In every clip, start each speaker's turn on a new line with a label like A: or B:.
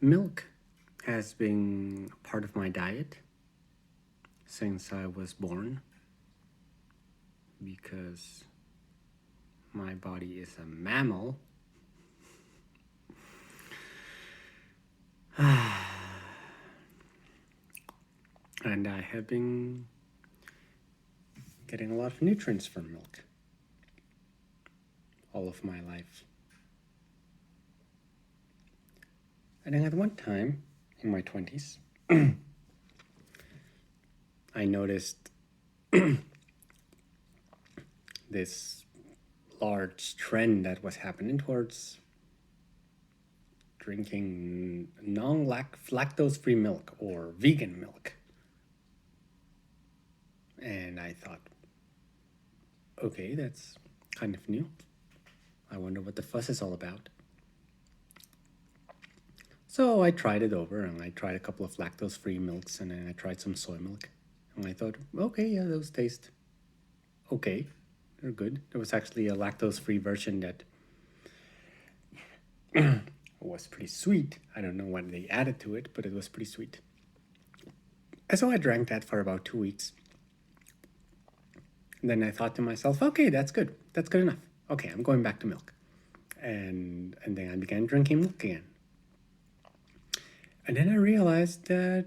A: Milk has been a part of my diet since I was born because my body is a mammal. And I have been getting a lot of nutrients from milk all of my life. And then at one time in my 20s, I noticed this large trend that was happening towards drinking non-lactose-free milk or vegan milk. And I thought, okay, that's kind of new. I wonder what the fuss is all about. So I tried it over and I tried a couple of lactose-free milks and then I tried some soy milk. And I thought, okay, yeah, those taste okay. They're good. There was actually a lactose-free version that was pretty sweet. I don't know what they added to it, but it was pretty sweet. And so I drank that for about 2 weeks. And then I thought to myself, okay, that's good. That's good enough. Okay, I'm going back to milk. And then I began drinking milk again. And then I realized that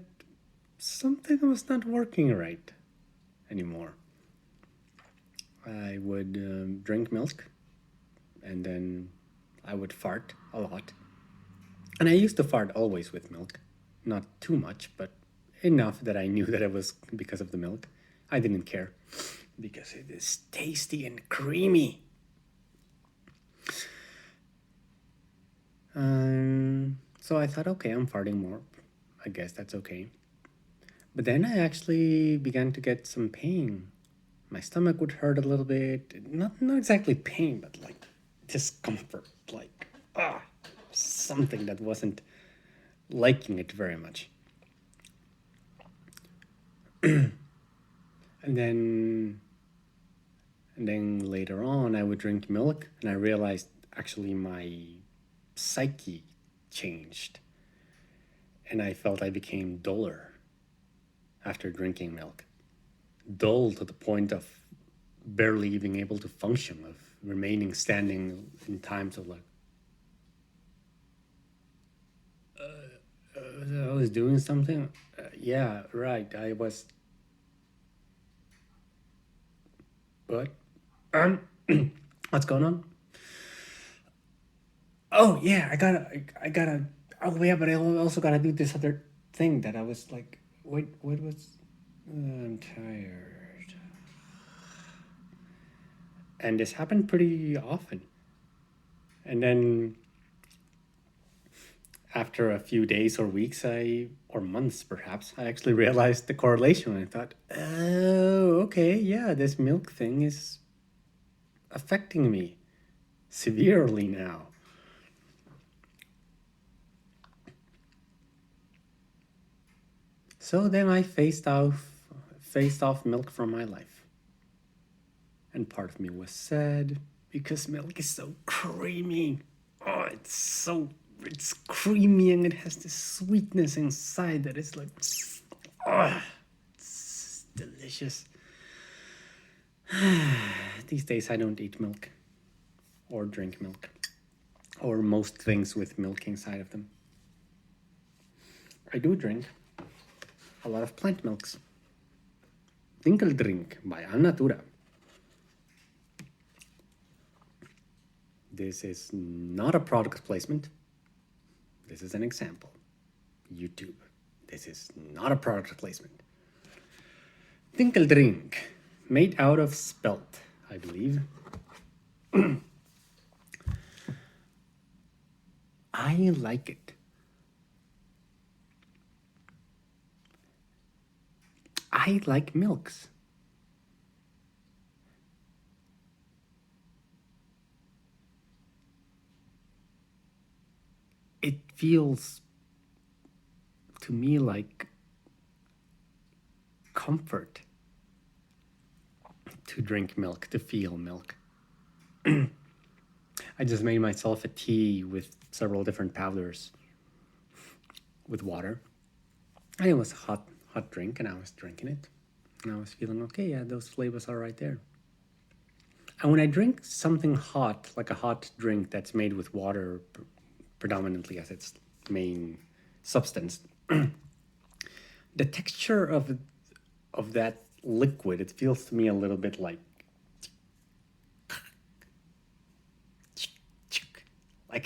A: something was not working right anymore. I would drink milk and then I would fart a lot. And I used to fart always with milk. Not too much, but enough that I knew that it was because of the milk. I didn't care because it is tasty and creamy. So I thought, okay, I'm farting more. I guess that's okay. But then I actually began to get some pain. My stomach would hurt a little bit. Not exactly pain, but like discomfort. Like, something that wasn't liking it very much. And then later on I would drink milk and I realized actually my psyche changed. And I felt I became duller after drinking milk. Dull to the point of barely being able to function, of remaining standing in times of like, I was doing something. Yeah, right. I was. What? What's going on? Oh yeah, I gotta. Oh yeah, but I also gotta do this other thing that I was like, wait, what was? I'm tired. And this happened pretty often. And then after a few days or weeks, or months perhaps, I actually realized the correlation. I thought, oh, okay, yeah, this milk thing is affecting me severely now. So then I phased off milk from my life. And part of me was sad because milk is so creamy. Oh, it's creamy and it has this sweetness inside that is like, oh, it's delicious. These days I don't eat milk or drink milk or most things with milk inside of them. I do drink a lot of plant milks. Dinkel Drink by Annatura. This is not a product placement. This is an example. YouTube. This is not a product placement. Dinkel Drink, made out of spelt, I believe. I like it. I like milks. It feels to me like comfort to drink milk, to feel milk. I just made myself a tea with several different powders with water. And it was a hot drink, and I was drinking it. And I was feeling okay, yeah, those flavors are right there. And when I drink something hot, like a hot drink that's made with water predominantly as its main substance, the texture of that liquid, it feels to me a little bit like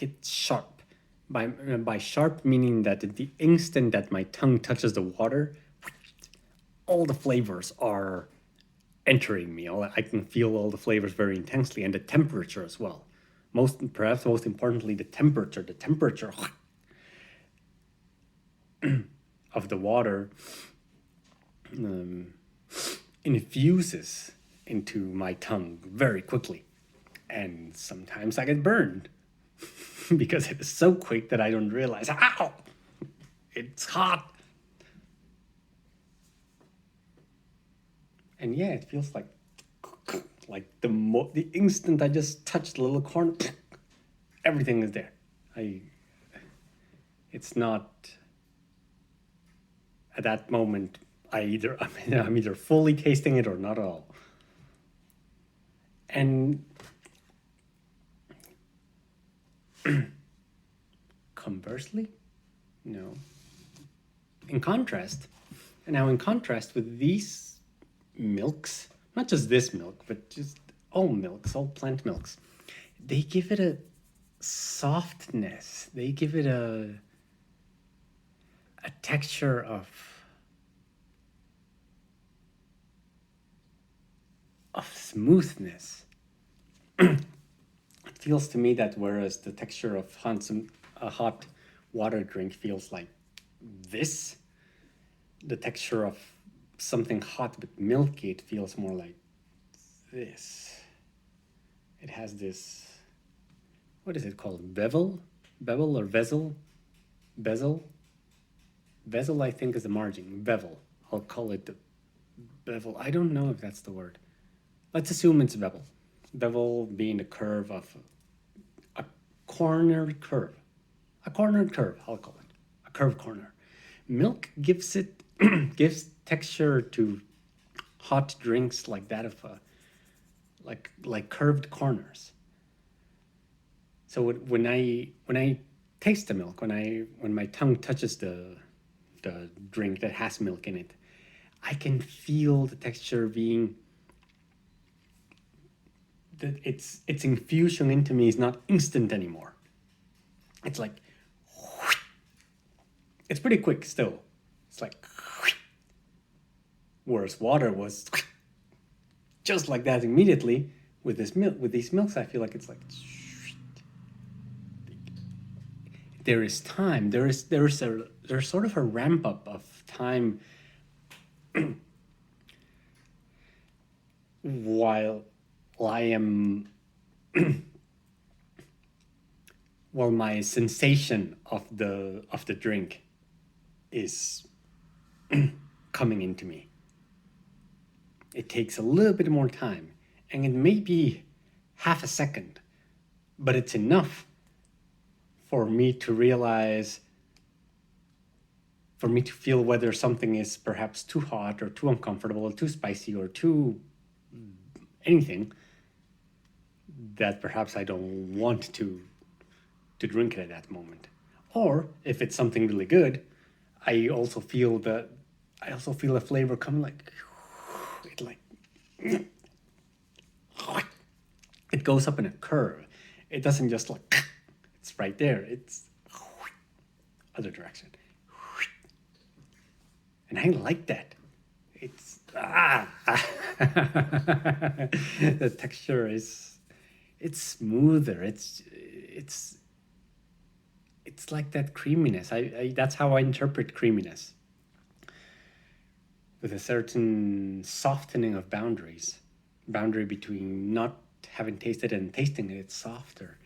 A: it's sharp. By sharp meaning that the instant that my tongue touches the water, all the flavors are entering me. I can feel all the flavors very intensely, and the temperature as well. Perhaps most importantly, the temperature of the water infuses into my tongue very quickly, and sometimes I get burned because it is so quick that I don't realize. Ow! It's hot. And yeah, it feels like the instant I just touched the little corner, everything is there. It's not at that moment. I'm either fully tasting it or not at all. And conversely, no. In contrast with these milks, not just this milk, but just all milks, all plant milks, they give it a softness. They give it a texture of smoothness. It feels to me that whereas the texture of a hot water drink feels like this, the texture of something hot but milky, it feels more like this. It has this, what is it called? Bevel or bezel? Bezel, I think, is the margin. Bevel. I'll call it the bevel. I don't know if that's the word. Let's assume it's bevel. Bevel being the curve of a cornered curve. A cornered curve, I'll call it. A curved corner. Milk gives texture to hot drinks like that of like curved corners. So when I taste the milk, when my tongue touches the drink that has milk in it, I can feel the texture being that its infusion into me is not instant anymore. It's like it's pretty quick still. It's like whereas water was just like that immediately. With these milks, I feel like it's like there is time. There's sort of a ramp up of time while I am while my sensation of the drink is coming into me. It takes a little bit more time, and it may be half a second, but it's enough for me to realize, for me to feel whether something is perhaps too hot or too uncomfortable or too spicy or too anything that perhaps I don't want to drink it at that moment. Or if it's something really good, I also feel a flavor coming like it goes up in a curve. It doesn't just like it's right there. It's other direction. And I like that. It's the texture is smoother. It's like that creaminess. That's how I interpret creaminess. With a certain softening of boundary between not having tasted it and tasting it, it's softer.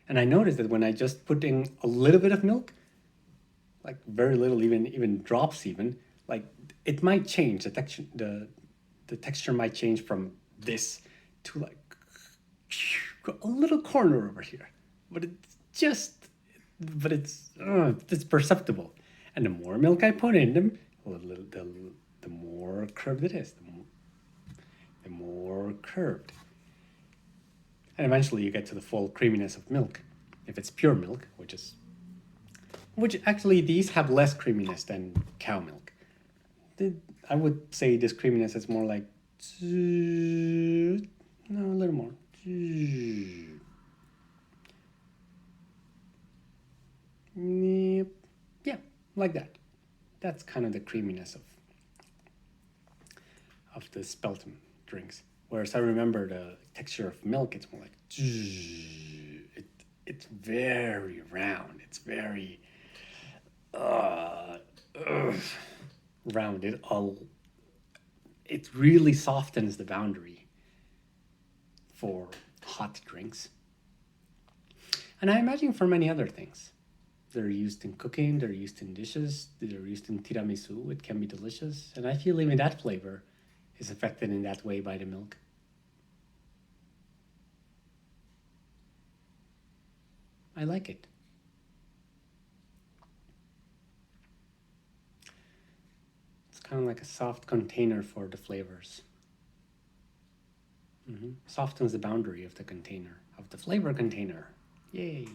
A: And I noticed that when I just put in a little bit of milk, like very little, even drops, like it might change the texture. The texture might change from this to like a little corner over here, but it's perceptible. And the more milk I put in them, the more curved it is, the more curved. And eventually you get to the full creaminess of milk. If it's pure milk, which actually these have less creaminess than cow milk. I would say this creaminess is more like, no, a little more. Yeah, like that. That's kind of the creaminess of the Speltum drinks. Whereas I remember the texture of milk, it's more like, it's very round. It's very round. It really softens the boundary for hot drinks. And I imagine for many other things. They're used in cooking, they're used in dishes, they're used in tiramisu. It can be delicious. And I feel even that flavor is affected in that way by the milk. I like it. It's kind of like a soft container for the flavors. Softens the boundary of the container, of the flavor container. Yay.